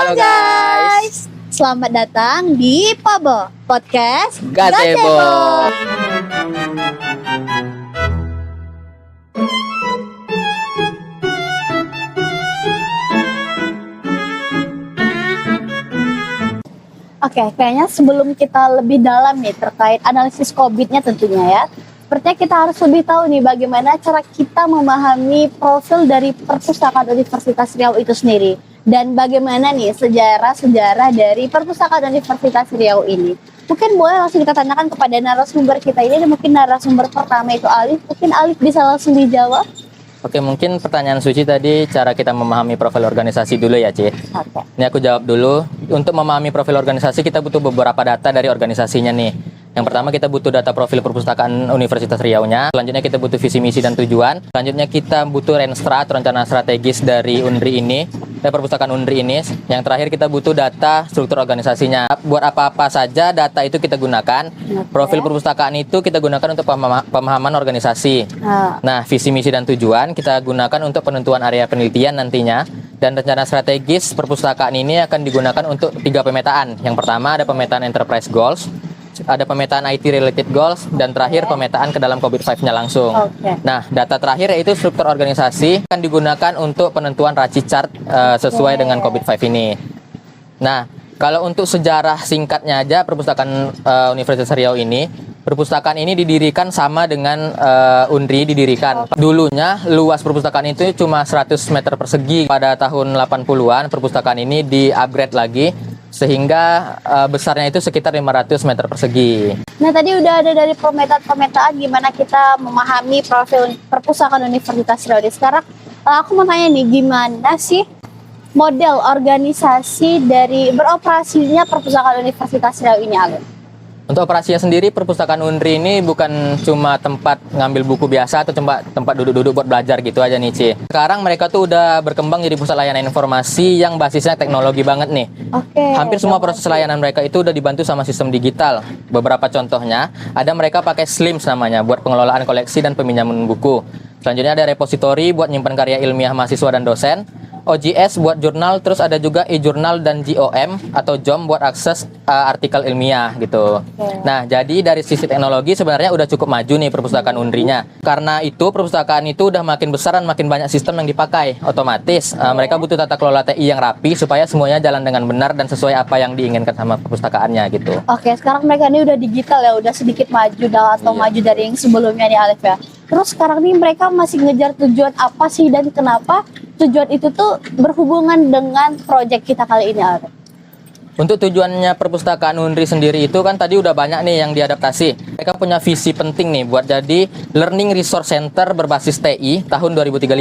Halo guys, selamat datang di Pabo Podcast Gazebo. Oke, kayaknya sebelum kita lebih dalam nih terkait analisis COVID-nya tentunya ya, sepertinya kita harus lebih tahu nih bagaimana cara kita memahami profil dari Perpustakaan Universitas Riau itu sendiri. Dan bagaimana nih sejarah-sejarah dari Perpustakaan Universitas Riau ini. Mungkin boleh langsung kita tanyakan kepada narasumber kita ini, dan mungkin narasumber pertama itu Alif. Mungkin Alif bisa langsung dijawab. Oke, mungkin pertanyaan Suci tadi cara kita memahami profil organisasi dulu ya, Ci. Oke. Ini aku jawab dulu. Untuk memahami profil organisasi kita butuh beberapa data dari organisasinya nih. Yang pertama kita butuh data profil Perpustakaan Universitas Riau-nya. Selanjutnya kita butuh visi misi dan tujuan. Selanjutnya kita butuh Renstrat, rencana strategis dari Unri ini, Perpustakaan Unri ini. Yang terakhir kita butuh data struktur organisasinya. Buat apa-apa saja data itu kita gunakan. Profil perpustakaan itu kita gunakan untuk pemahaman organisasi. Nah, visi misi dan tujuan kita gunakan untuk penentuan area penelitian nantinya. Dan rencana strategis perpustakaan ini akan digunakan untuk 3 pemetaan. Yang pertama ada pemetaan enterprise goals, ada pemetaan IT related goals, dan terakhir pemetaan ke dalam COVID-5-nya langsung. Nah, data terakhir yaitu struktur organisasi akan digunakan untuk penentuan RACI chart sesuai dengan COVID-5 ini. Nah, kalau untuk sejarah singkatnya aja Perpustakaan Universitas Riau ini, perpustakaan ini didirikan sama dengan Unri didirikan. Dulunya luas perpustakaan itu cuma 100 meter persegi. Pada tahun 80-an perpustakaan ini di-upgrade lagi sehingga besarnya itu sekitar 500 meter persegi. Nah, tadi udah ada dari pemetaan gimana kita memahami profil Perpustakaan Universitas Riau. Sekarang aku mau tanya nih, gimana sih model organisasi dari beroperasinya Perpustakaan Universitas Riau ini, Alif? Untuk operasinya sendiri, Perpustakaan Unri ini bukan cuma tempat ngambil buku biasa atau tempat duduk-duduk buat belajar gitu aja nih, Ci. Sekarang mereka tuh udah berkembang jadi pusat layanan informasi yang basisnya teknologi banget nih. Hampir semua proses layanan mereka itu udah dibantu sama sistem digital. Beberapa contohnya, ada mereka pakai SLIMS namanya buat pengelolaan koleksi dan peminjaman buku. Selanjutnya ada repositori buat nyimpan karya ilmiah mahasiswa dan dosen. OJS buat jurnal, terus ada juga e-jurnal dan JOM atau JOM buat akses artikel ilmiah gitu. Nah, jadi dari sisi teknologi sebenarnya udah cukup maju nih perpustakaan Unri-nya. Karena itu perpustakaan itu udah makin besar dan makin banyak sistem yang dipakai. Otomatis mereka butuh tata kelola TI yang rapi supaya semuanya jalan dengan benar dan sesuai apa yang diinginkan sama perpustakaannya gitu. Oke, sekarang mereka ini udah digital ya, udah sedikit maju atau maju dari yang sebelumnya nih, Alif ya. Terus sekarang nih mereka masih ngejar tujuan apa sih, dan kenapa tujuan itu tuh berhubungan dengan proyek kita kali ini, Alif? Untuk tujuannya Perpustakaan Unri sendiri itu kan tadi udah banyak nih yang diadaptasi. Mereka punya visi penting nih buat jadi Learning Resource Center berbasis TI tahun 2035.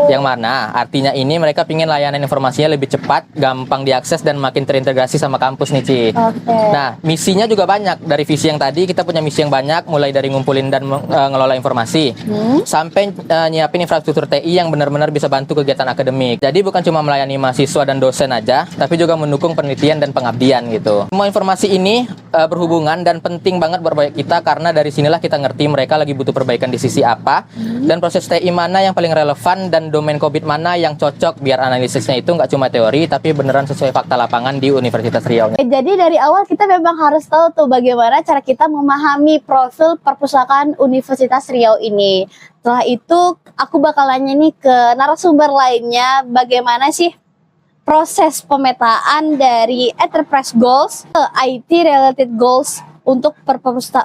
Yang mana artinya ini mereka pingin layanan informasinya lebih cepat, gampang diakses, dan makin terintegrasi sama kampus nih, Ci. Nah, misinya juga banyak. Dari visi yang tadi kita punya misi yang banyak, mulai dari ngumpulin dan ngelola informasi, sampai nyiapin infrastruktur TI yang benar-benar bisa bantu kegiatan akademik. Jadi bukan cuma melayani mahasiswa dan dosen aja, tapi juga mendukung penelitian dan pengabdian gitu. Semua informasi ini berhubungan dan penting banget buat proyek kita, karena dari sinilah kita ngerti mereka lagi butuh perbaikan di sisi apa, dan proses TI mana yang paling relevan, dan domain COVID mana yang cocok, biar analisisnya itu nggak cuma teori tapi beneran sesuai fakta lapangan di Universitas Riau. Jadi dari awal kita memang harus tahu tuh bagaimana cara kita memahami profil Perpustakaan Universitas Riau ini. Setelah itu aku bakal nanya nih ke narasumber lainnya, bagaimana sih proses pemetaan dari enterprise goals ke IT related goals untuk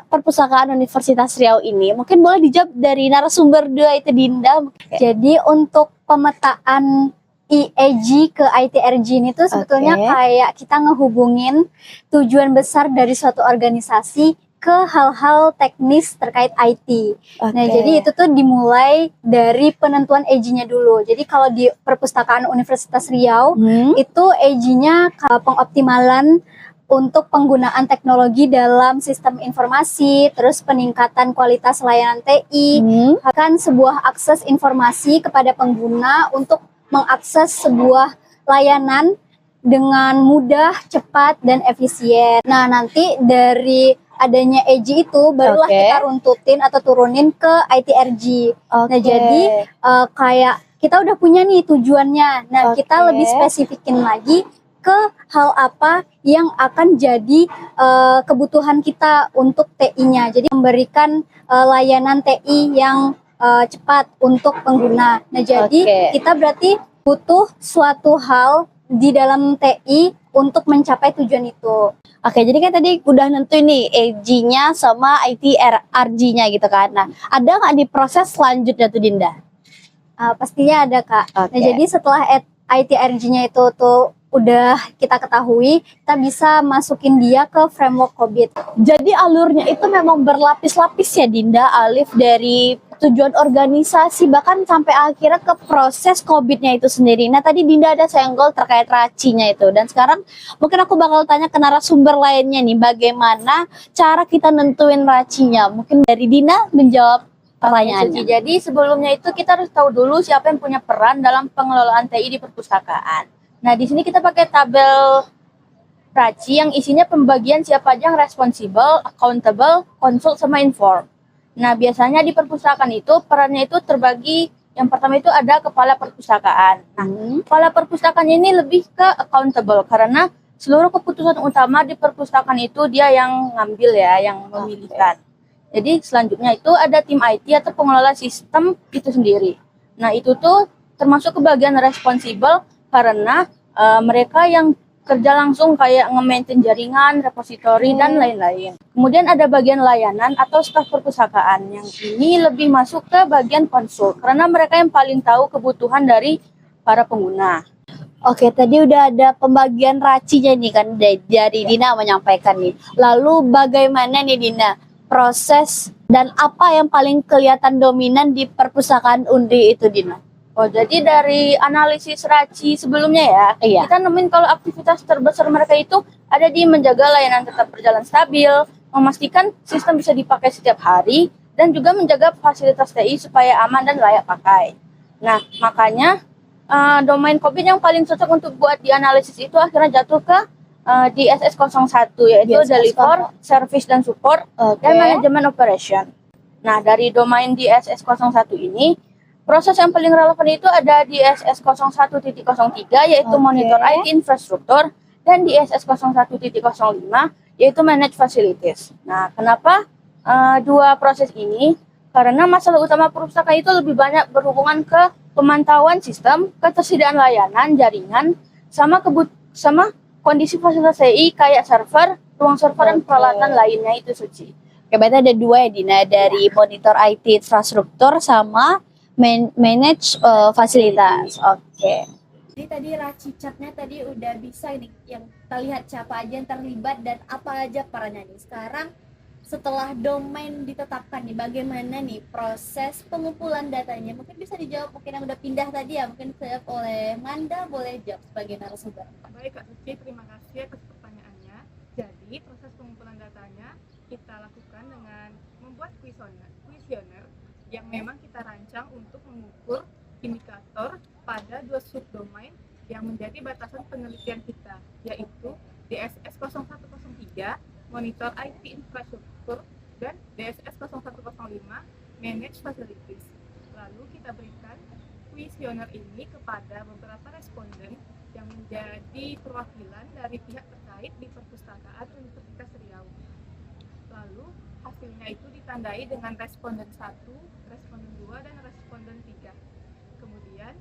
Perpustakaan Universitas Riau ini. Mungkin boleh dijawab dari narasumber 2 itu, Dinda. Jadi untuk pemetaan IEG ke ITRG ini tuh sebetulnya kayak kita ngehubungin tujuan besar dari suatu organisasi ke hal-hal teknis terkait IT. Nah, jadi itu tuh dimulai dari penentuan EG-nya dulu. Jadi kalau di Perpustakaan Universitas Riau itu EG-nya pengoptimalan untuk penggunaan teknologi dalam sistem informasi, terus peningkatan kualitas layanan TI, akan sebuah akses informasi kepada pengguna untuk mengakses sebuah layanan dengan mudah, cepat, dan efisien. Nah, nanti dari adanya EG itu barulah kita runtutin atau turunin ke ITRG. Nah, jadi kayak kita udah punya nih tujuannya. Nah, kita lebih spesifikin lagi ke hal apa yang akan jadi kebutuhan kita untuk TI-nya. Jadi memberikan layanan TI yang cepat untuk pengguna. Nah, jadi kita berarti butuh suatu hal di dalam TI untuk mencapai tujuan itu. Oke, jadi kan tadi udah nentuin nih AG-nya sama RG-nya gitu kan. Nah, ada nggak di proses selanjutnya tuh Dinda? Pastinya ada, Kak. Nah, Oke. jadi setelah ITRG-nya itu tuh udah kita ketahui, kita bisa masukin dia ke framework COBIT. Jadi alurnya itu memang berlapis-lapis ya Dinda, Alif, dari tujuan organisasi bahkan sampai akhirnya ke proses COVID-nya itu sendiri. Nah tadi Dinda ada senggol terkait racinya itu, dan sekarang mungkin aku bakal tanya ke narasumber lainnya nih, bagaimana cara kita nentuin racinya. Mungkin dari Dinda menjawab pertanyaannya. Jadi sebelumnya itu kita harus tahu dulu siapa yang punya peran dalam pengelolaan TI di perpustakaan. Nah, di sini kita pakai tabel RACI yang isinya pembagian siapa aja yang responsible, accountable, consult, sama inform. Nah, biasanya di perpustakaan itu perannya itu terbagi. Yang pertama itu ada kepala perpustakaan. Nah, kepala perpustakaan ini lebih ke accountable karena seluruh keputusan utama di perpustakaan itu dia yang ngambil ya, yang memilihkan. Jadi selanjutnya itu ada tim IT atau pengelola sistem itu sendiri. Nah, itu tuh termasuk ke bagian responsible karena mereka yang kerja langsung kayak nge-maintain jaringan, repository, dan lain-lain. Kemudian ada bagian layanan atau staf perpustakaan yang ini lebih masuk ke bagian konsul karena mereka yang paling tahu kebutuhan dari para pengguna. Oke, tadi udah ada pembagian racinya nih kan dari Dina menyampaikan nih. Lalu bagaimana nih Dina proses dan apa yang paling kelihatan dominan di perpustakaan Undi itu Dina? Oh, jadi dari analisis RACI sebelumnya ya, kita nemuin kalau aktivitas terbesar mereka itu ada di menjaga layanan tetap berjalan stabil, memastikan sistem bisa dipakai setiap hari, dan juga menjaga fasilitas TI supaya aman dan layak pakai. Nah, makanya domain COVID yang paling cocok untuk buat dianalisis itu akhirnya jatuh ke di SS01, yaitu Deliver, Service dan Support, dan Manajemen Operation. Nah, dari domain di SS01 ini, proses yang paling relevan itu ada di SS01.03 yaitu Monitor IT Infrastruktur, dan di SS01.05 yaitu Manage Facilities. Nah, kenapa dua proses ini? Karena masalah utama perpustakaan itu lebih banyak berhubungan ke pemantauan sistem, ketersediaan layanan, jaringan, sama kondisi fasilitas TI kayak server, ruang server, dan peralatan lainnya itu Suci. Oke, berarti ada dua ya Dina, dari monitor IT infrastruktur sama manage fasilitas. Oke. Jadi tadi raci chartnya tadi udah bisa ini yang kita lihat siapa aja yang terlibat dan apa aja perannya nih. Sekarang setelah domain ditetapkan nih, bagaimana nih proses pengumpulan datanya? Mungkin bisa dijawab, mungkin yang udah pindah tadi ya, mungkin dijawab oleh Manda, boleh jawab sebagai narasumber. Baik Kak Suci, terima kasih atas pertanyaannya. Jadi proses pengumpulan datanya kita lakukan dengan membuat kuesioner yang memang kita rancang untuk mengukur indikator pada dua subdomain yang menjadi batasan penelitian kita, yaitu DSS 0103 Monitor IT Infrastruktur dan DSS 0105 Manage Facilities. Lalu kita berikan kuesioner ini kepada beberapa responden yang menjadi perwakilan dari pihak terkait di perpustakaan Universitas Riau. Lalu hasilnya itu ditandai dengan responden 1, responden 2, dan responden 3. Kemudian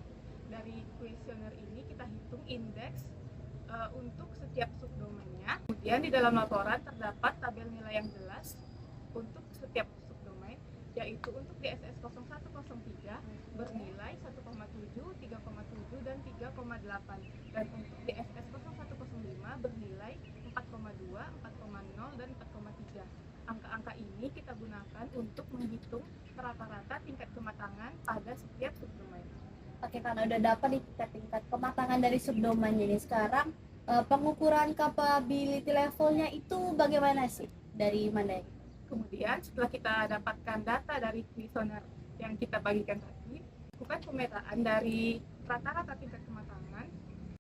dari kuesioner ini kita hitung indeks untuk setiap subdomainnya. Kemudian di dalam laporan terdapat tabel nilai yang jelas untuk setiap subdomain, yaitu untuk DSS 0103 bernilai 1,7, 3,7, dan 3,8. Dan untuk DSS 0105 bernilai 4,2, 4,0, dan 4,3. Angka-angka ini kita gunakan untuk menghitung rata-rata tingkat kematangan pada setiap subdomain. Oke, karena udah dapat nih tingkat kematangan dari subdomainnya ini, sekarang pengukuran capability levelnya itu bagaimana sih dari mana? Kemudian setelah kita dapatkan data dari kuesioner yang kita bagikan tadi, lakukan pemetaan dari rata-rata tingkat kematangan.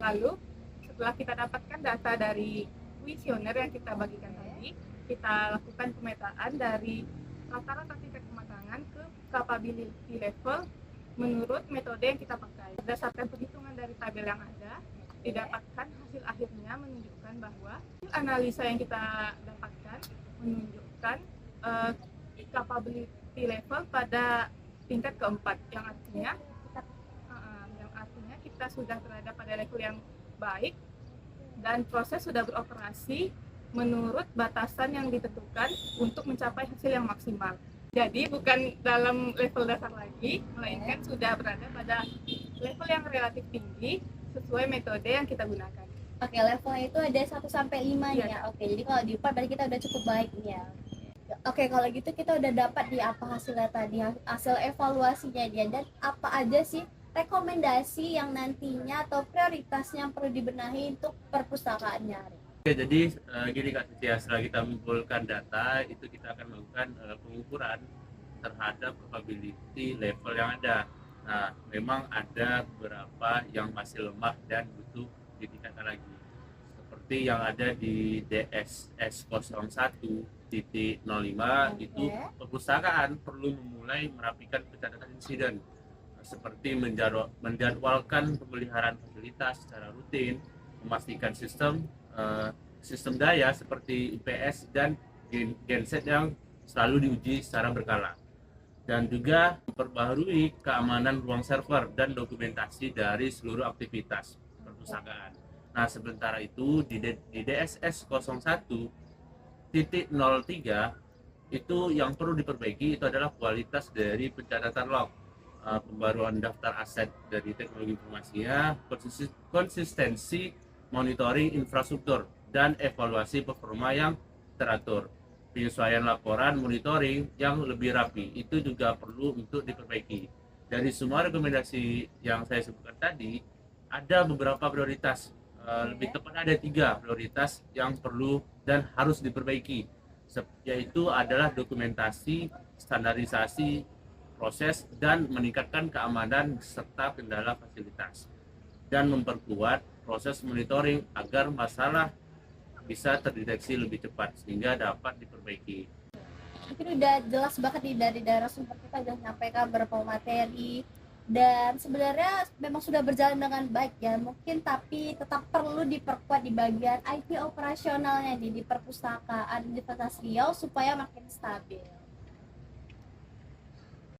Lalu setelah kita dapatkan data dari kuesioner yang kita bagikan tadi, kita lakukan pemetaan dari rata-rata tingkat kematangan ke capability level menurut metode yang kita pakai. Berdasarkan perhitungan dari tabel yang ada, didapatkan hasil akhirnya menunjukkan bahwa analisa yang kita dapatkan menunjukkan capability level pada tingkat keempat, yang artinya kita sudah berada pada level yang baik dan proses sudah beroperasi menurut batasan yang ditentukan untuk mencapai hasil yang maksimal. Jadi bukan dalam level dasar lagi, melainkan sudah berada pada level yang relatif tinggi sesuai metode yang kita gunakan. Oke, levelnya itu ada 1 sampai 5 Iya. ya. Oke, jadi kalau di 4 berarti kita udah cukup baik nih ya. Oke, kalau gitu kita udah dapat di apa hasilnya tadi, hasil evaluasinya dia, dan apa aja sih rekomendasi yang nantinya atau prioritasnya yang perlu dibenahi untuk perpustakaannya. Oke, jadi gini Kak Cici, ya, setelah kita mengumpulkan data, itu kita akan melakukan pengukuran terhadap probability level yang ada. Nah, memang ada beberapa yang masih lemah dan butuh ditingkatkan lagi. Seperti yang ada di DSS 01.05 itu perpustakaan perlu memulai merapikan pencatatan insiden, seperti menjadwalkan pemeliharaan fasilitas secara rutin, memastikan sistem daya seperti UPS dan genset yang selalu diuji secara berkala, dan juga memperbaharui keamanan ruang server dan dokumentasi dari seluruh aktivitas perpustakaan. Nah, sementara itu di DSS 01.03 itu yang perlu diperbaiki itu adalah kualitas dari pencatatan log, pembaruan daftar aset dari teknologi informasinya, konsistensi monitoring infrastruktur, dan evaluasi performa yang teratur. Penyesuaian laporan monitoring yang lebih rapi itu juga perlu untuk diperbaiki. Dari semua rekomendasi yang saya sebutkan tadi, ada beberapa prioritas, lebih tepat ada 3 prioritas yang perlu dan harus diperbaiki, yaitu adalah dokumentasi, standarisasi proses, dan meningkatkan keamanan serta kendala fasilitas, dan memperkuat proses monitoring agar masalah bisa terdeteksi lebih cepat sehingga dapat diperbaiki. Mungkin udah jelas banget nih dari narasumber kita udah menyampaikan beberapa materi, dan sebenarnya memang sudah berjalan dengan baik ya, mungkin tapi tetap perlu diperkuat di bagian IT operasionalnya di perpustakaan Universitas Riau supaya makin stabil.